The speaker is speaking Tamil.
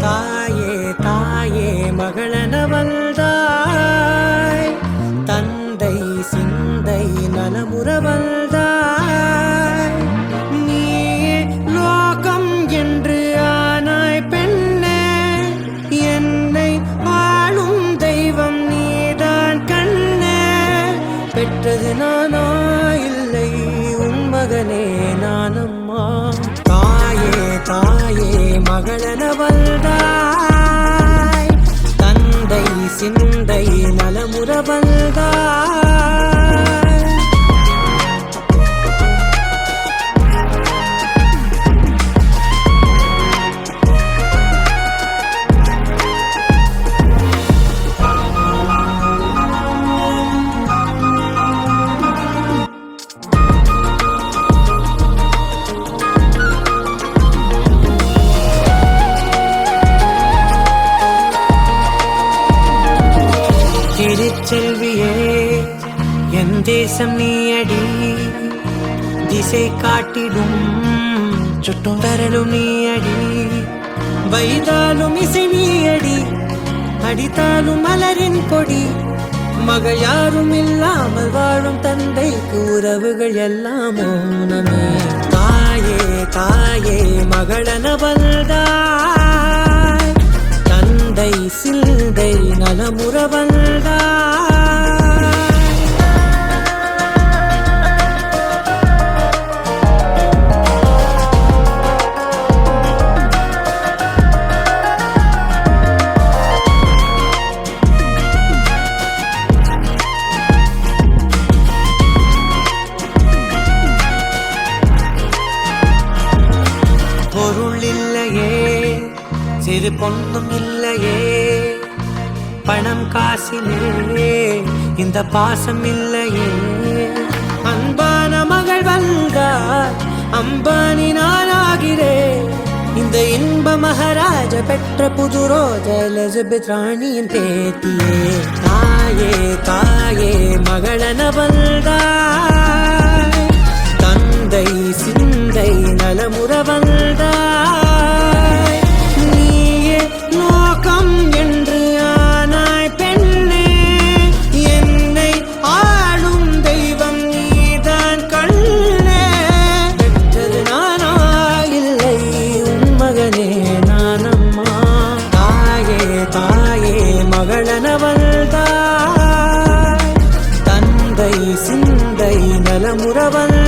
தாயே தாயே மகளன வந்தாய், தந்தை சிந்தை நலமுற வந்தாய். நீயே லோகம் என்று ஆனாய் பெண்ணே, என்னை ஆளும் தெய்வம் நீதான் கண்ணே. பெற்றது நானா இல்லை உன் மகனே நானம்மா. தாயே தாயே மகளன வந்தாய், தந்தை சிந்தை நலமுற வந்தாய். திருச்செல்வியே என் தேசம் நீயடி, திசை காட்டிடும் சுட்டும் வரலும் நீயடி. வைதாலும் இசை நீயடி, அடித்தாலும் மலரின் கொடி. மகள் யாரும் இல்லாமல் வாழும் தந்தைக்கு உறவுகள் எல்லாம் மௌனமே. தாயே தாயே மகளன வந்தாய், தந்தை சிந்தை நலமுற வந்தாய். பொருள் இல்லையே, சிறு பொண்ணும் இல்லையே, பணம் காசிலே இந்த பாசம் இல்லையே. அன்பான மகள் வந்தார், அம்பானி நானாகிறேன். இந்த இன்ப மகாராஜ பெற்ற புது ரோஜா எலிசபெத் ராணியின் பேத்தியே. தாயே தாயே மகளன வந்தாய், தந்தை சிந்தை நலமுற வந்தாய். நீயே லோகம் என்று ஆனாய் பெண்ணே, என்னை ஆளும் தெய்வம் நீதான் கண்ணே. பெற்றது நானா இல்லை உன் மகனே நானம்மா. தாயே தாயே மகளன வந்தாய், தந்தை சிந்தை நலமுற வந்தாய்.